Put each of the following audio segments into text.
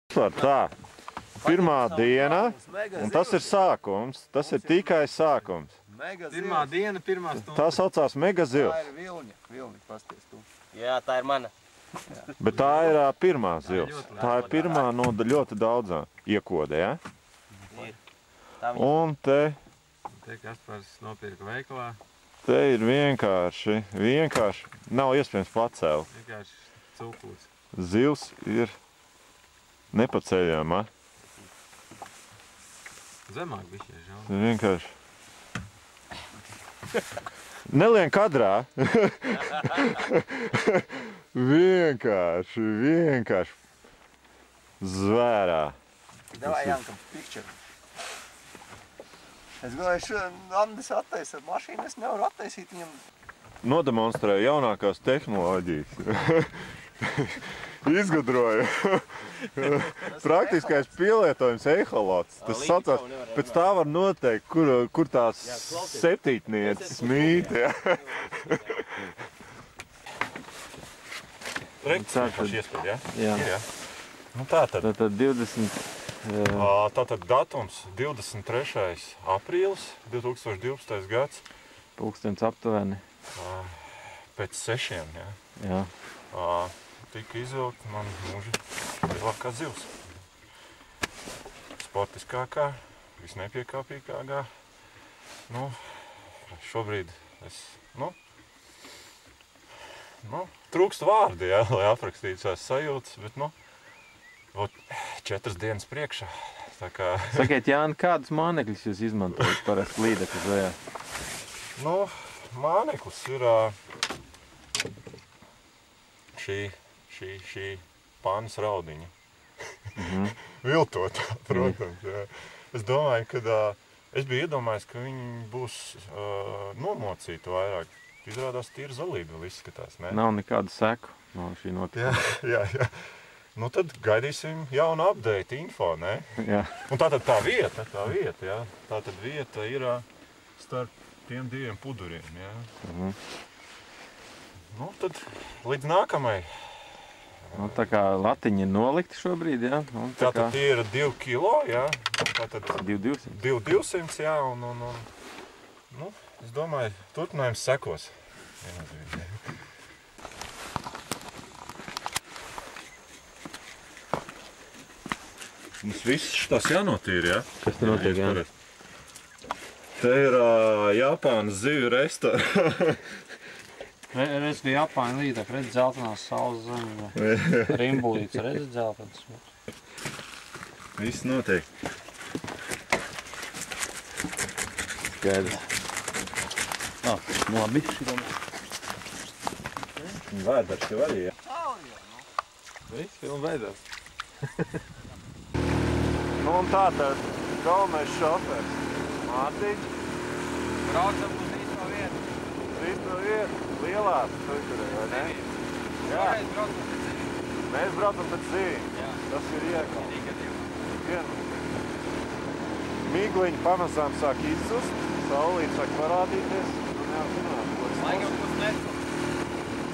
Tā, pirmā diena, un tas ir sākums, tas ir tikai sākums. Pirmā diena, pirmā stunda. Tā saucās mega zivs. Tā ir vilņa, pasties tu. Jā, tā ir mana. Bet tā ir pirmā zivs. Tā ir pirmā no ļoti daudzām iekode, ja? Un te... Te Kaspars nopirka veikalā. Te ir vienkārši, nav iespējams pacelt. Vienkārši cūkūts. Zivs ir nepaceļama. Zemāk bišķi, žēl. Vienkārši. Nelien kadrā. Vienkārši. Zvērā. Davai, Jankam, picture. Es galēju, Andis attaisa mašīnu, es nevaru attaisīt viņam. Nodemonstrēju jaunākās tehnoloģijas. Izgudroju. Praktiskais pielietojums eholots. Tas saucās, pēc tā var noteikt, kur tās septītnieces mīt. Reikts iespēja, ja? Jā. Nu tātad. Tātad 20... Tātad datums 23. aprīlis 2012. gads. Pulkstens aptuveni. Pēc 6, ja? Jā. Tika izvilkt man mūža lielākā zivs. Sportiskākā, visnepiekāpīgākā. Nu, šobrīd es, trūkst vārdi, ja, lai aprakstītu tās sajūtas, bet, 4 dienas priekšā. Tā kā... Sakiet, Jāni, kādus mānekļus jūs izmantojat parasti līdekļu zvejā? Māneklis ir šī pānas raudiņa. Viltot, protams. Jā. Es domāju, ka es biju iedomājis, ka viņi būs nomocīti vairāk. Izrādās tīri zolīdi vēl izskatās, ne? Nav nekādu seku no šī notikuma. Jā. Nu tad gaidīsim jaunu update info, ne? Jā. Un tātad tā vieta, jā. Tātad vieta ir starp tiem 2 puduriem, jā. Nu tad līdz nākamai. Tā kā latiņi ir nolikti šobrīd, jā? Tātad tie ir 2 kilo, jā. Tātad 200. 200, jā, un es domāju, turpinājums sekos. Mums viss šitās jānotīra, jā? Kas te notiek, jā? Te ir Japānas zivju restorāns. Redz, ka Japāņa līdāk, redz dzeltenās saules zemes. Rimbulīts, redz dzeltenas. Viss notiek. Skaidrs. Labi. Vēders jau arī, jā? Viss, film veidās. Un tātad galvenais šofers Mārtiņš. Braucam uz īsto vietu. Uz īsto vietu, lielās tuiturē, vai ne? Jā. Mēs braucam pēc zivīm. Tas ir iekal. Migliņi pamazām sāk izzust, saulīt sāk parādīties. Laikam būs necota.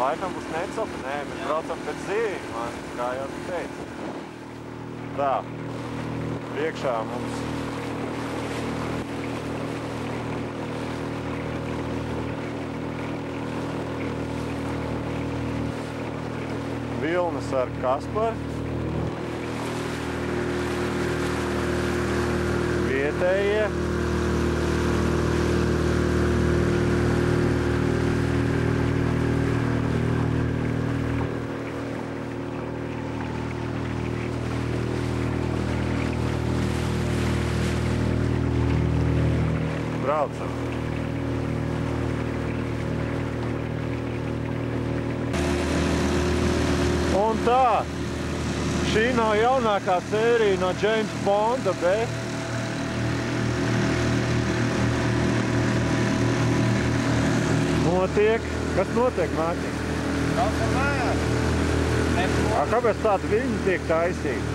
Laikam būs necota? Nē, mēs braucam pēc zivīm, kā jau tu teici. Tā. Priekšā mums vilnas ar Kasparu, vietējie, braucam. Un tā, šī nav jaunākā sērija no James Bonda, bet notiek. Kas notiek, Mārtiņ? Braucam mājās. Kāpēc tāda viļņa tiek taisīta?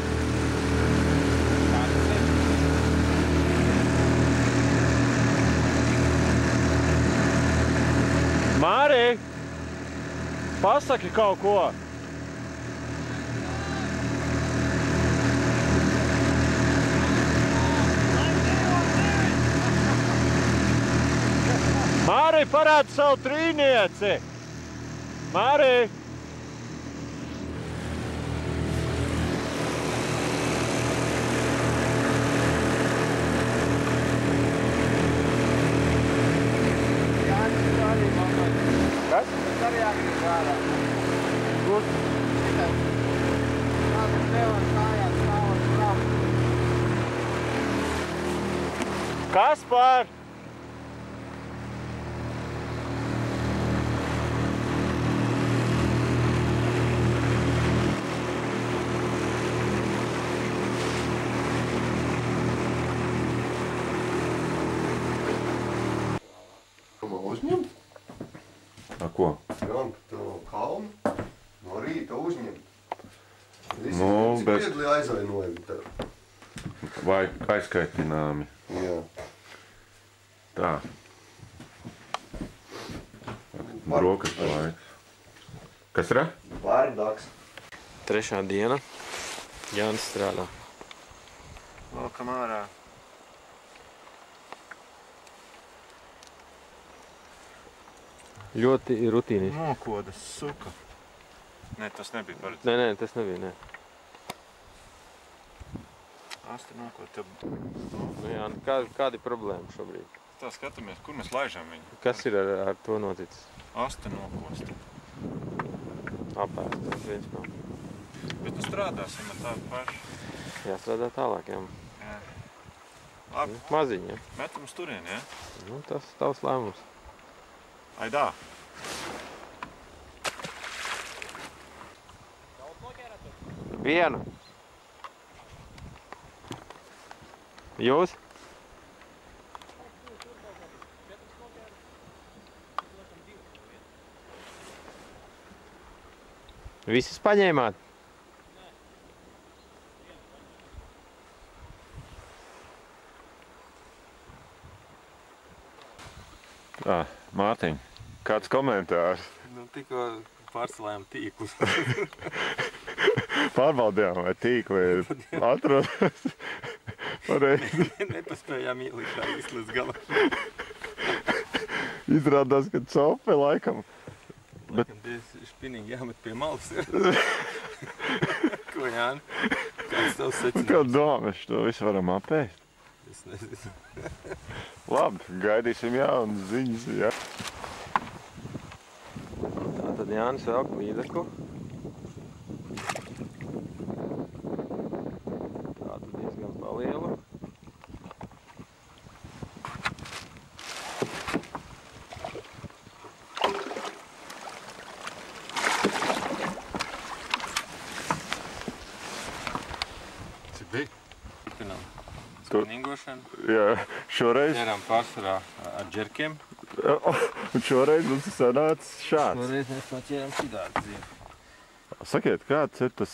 Māri, pasaki kaut ko! Mārī parāda savu trīnieci! Mārī! Kas? Tas arī jāgrib ārā. Kur? Kādas nevar kājās stāvot prāv. Kaspar! Uzņemt? A ko? Gan to kalnu no rīta uzņemt. Visi Nu, bet- viegli aizvainojumi tev. Vai aizskaitināmi? Jā. Tā. Brokas laiks. Kas ir? Vārdaks. Trešā diena. Jānis strādā. Valkam ārā. Ļoti rutīniski. Nokodas suka. Nē, tas nebija paredzēts. Nē, tas nebija, nē. Asti nokod tev. Nu jā, kādi problēma šobrīd? Tā skatāmies, kur mēs laižam viņu. Kas ir ar to noticis? Asti nokost. Apēst, viens nav. Bet nu strādāsim ar tādu pašu. Jāstrādā tālāk, jā. Jā. Labi, Maziņi, jā. metam uz turieni, ja? Nu, tas tavs lēmums. Aidā! Vienu. Jūs? Visus paņēmāt? Tā, Mārtiņ, kāds komentārs? Nu, tikko pārcelājām tīklus. Pārbaudījām, vai tīkli ir atrodas pareizi. Nepaspējām ielikt tā visu līdz galam. Izrādās, ka cope laikam. Laikam tie špinīgi jāmet pie malas. Ko, Jāni? Kāds tavs secinājums? Kā domā, mēs to visu varam apēst? Es nezinu. Labi, gaidīsim jaunas ziņas, jā. Tātad Jānis velk līdeklu. Tātad diezgan palielu. Cik bija? Turpinām Tur. spinningošanu. Jā, šoreiz, Ķerām pārsvarā ar džerkiem. un šoreiz mums ir sanācis šāds. Šoreiz mēs paķēram šitādu zīmi. Sakiet, kāds ir tas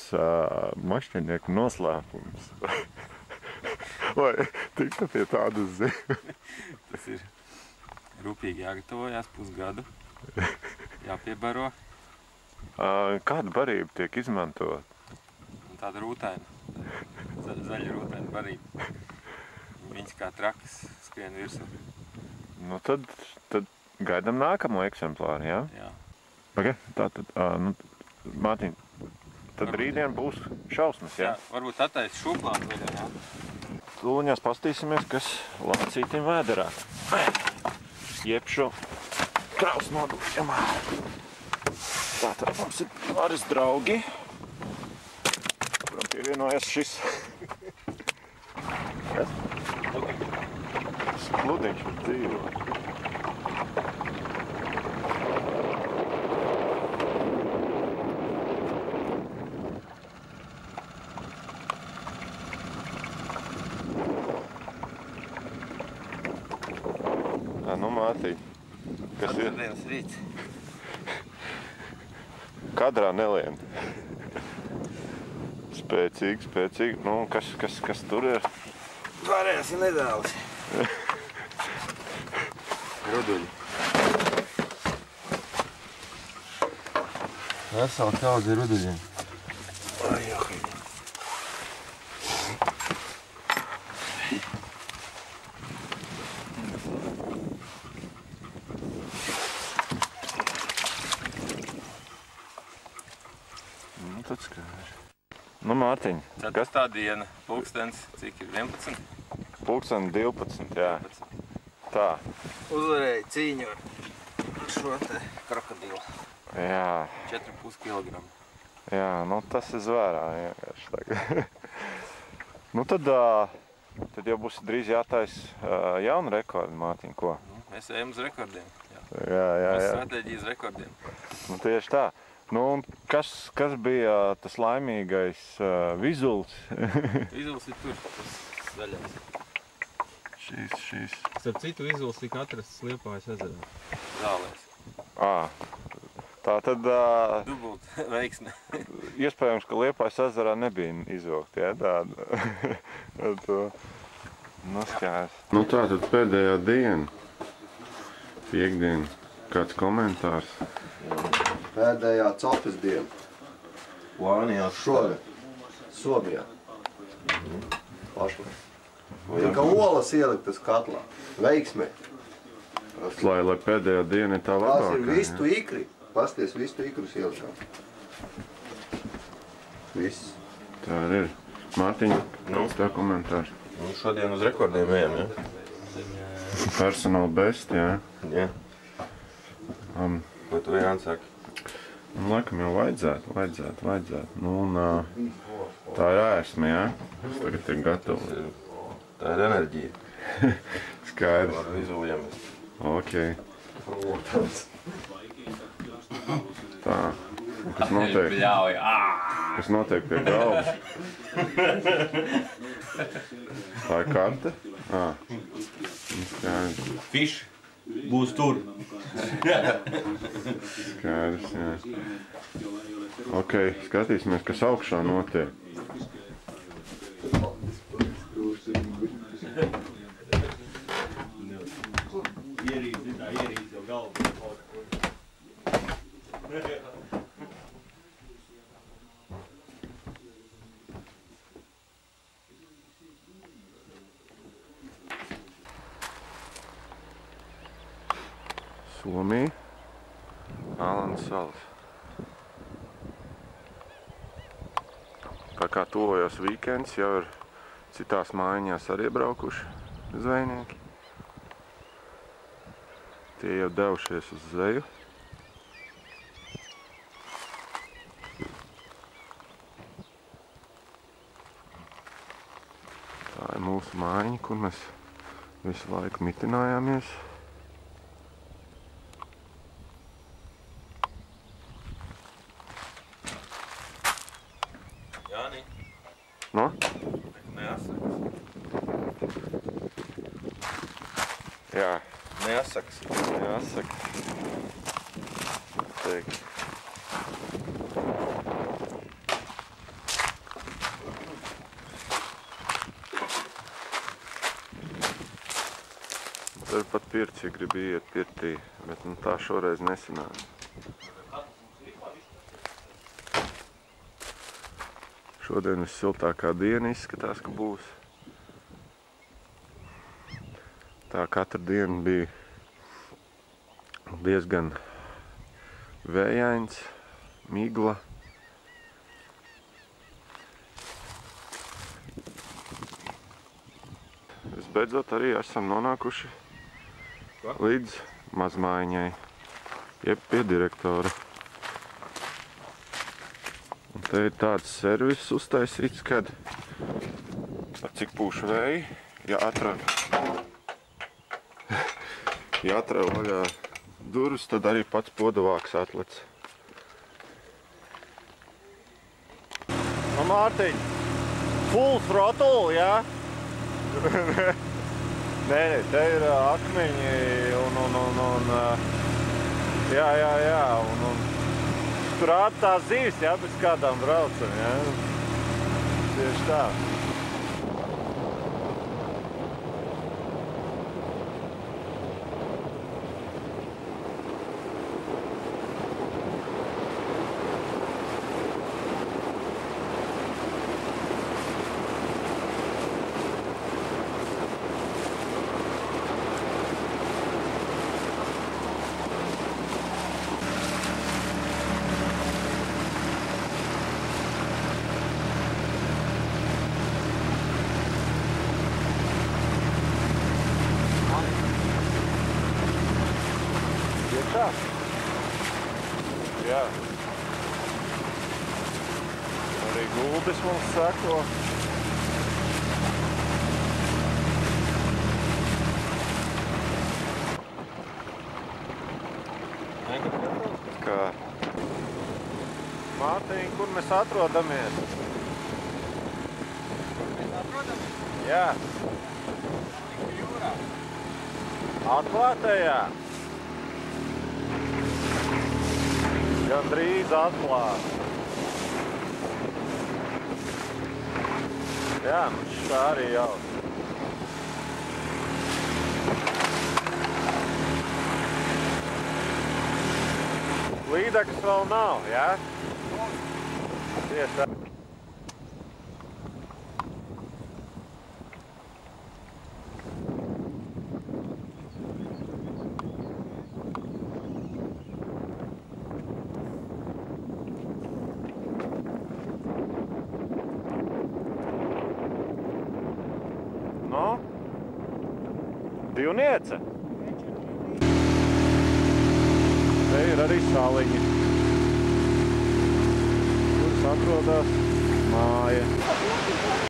mašķinieku noslēpums? Vai tiktu pie tādas zīmes? Tas ir rūpīgi jāgatavojās pusgadu. Jāpiebaro. Kāda barība tiek izmantot? Un tāda rūtaina. Zaļa rūtaina barība. Viņas kā trakas skrien virsū. Nu tad gaidām nākamo eksemplāru, jā? Jā. Okay, tātad, nu, Mārtiņ, tad Varbūt rītdien būs šausmas, jā? Jā, varbūt attaist šūplānu vēl, jā. Tūliņās pastīsimies, kas lācītim vēderā. Jeb šo kraus nodūšam. Tātad mums ir pāris draugi, kuram pievienojas šis. Kas? Kludiņš ir dzīvo. Nu, Mātiņ, kas ir? Atradījums rīts. Kadrā nelien. Spēcīgi. Nu, kas tur ir? Varēsim nedaudz. Ruduļi. Vesela kaudze ruduļiem. Nu, Mārtiņ, kas tā diena? Pulkstens, cik ir 11? Pulkstens 12, jā. Tā. Uzvarēja cīņu ar šo te krokodilu. Jā. 4,5 kilogramu. Jā, nu tas ir zvērā vienkārši tagad. Nu tad jau būs drīz jātais jauna rekorda, Mārtiņ, ko? Mēs ejam uz rekordiem. Jā. Uz stratēģijas rekordiem. Nu tieši tā. Nu, un kas bija tas laimīgais vizuls? Vizuls ir tur, tas zaļais. Šīs. Starp citu vizuls tika atrasts Liepājas ezerā. Zālēs. Tā tad... Dubult veiksme. Iespējams, ka Liepājas ezerā nebija izvilkt, jā, tāda. Nu, skās. Nu tā tad pēdējā diena. Piektdiena. Kāds komentārs? Pēdējā copes diena. Plānījā Šogad. Somijā. Pašlaik. Tika olas ieliktas katlā. Veiksmē. Lai pēdējā diena ir tā labākā. Tās ir vistu ikri. Pasties, vistu ikrus ielikām. Viss. Tā ir. Mārtiņ, kāds tā komentārs? Nu, šodien uz rekordiem ejam, ja? Personal best, jā. Jā. Ko tu Jānis saki? Nu, laikam jau vajadzētu. Nu, un tā ir ēsme, jā? Es tagad ir gatavs. Tā ir enerģija. Skaidrs. Ar vizuļamies. Ok. Tā. Kas notiek? Kas notiek pie galvas? Tā ir karte? Skaidrs. Fiši būs tur. Skaidrs, jā. Ok, skatīsimies, kas augšā notiek. Ierīdz jau galvu. Somija, Ālandas salas. Tā kā tuvojās vikends, jau ir citās mājiņās arī braukuši zvejnieki. Tie jau devušies uz zveju. Tā ir mūsu mājiņa, kur mēs visu laiku mitinājāmies. Jāni. No? Neasakas. Jā. Neasakas. Jāsaka. Teik. Tur pat pirci grib iet pirtī, bet nu, tā šoreiz nesanāca. Šodien vissiltākā diena izskatās, ka būs. Tā katru dienu bija diezgan vējains, migla. Visbeidzot arī esam nonākuši līdz mazmājiņai, jeb pie direktora. Un te ir tāds servis uztaisīts, kad ar cik pūš vēji, ja atver vaļā durvis, tad arī pats podavāks atlec. Nu, Mārtiņ, full throttle, jā? Nē, te ir akmeņi un jā, un tur rāda tās zīves, jā, pēc kādām braucam, jā? Tieši tā. Jā. Arī Guldis mums seko. Kā? Mārtiņ, kur mēs atrodamies? Mēs atrodamies? Jā. Jūrā. Atklātajā? Gandrīz atklāt. Jā, mums tā arī jau. Līdekļus vēl nav, jā? Tieši tā. Nu? Divniece? Te ir arī saliņi, kuras atrodas māja.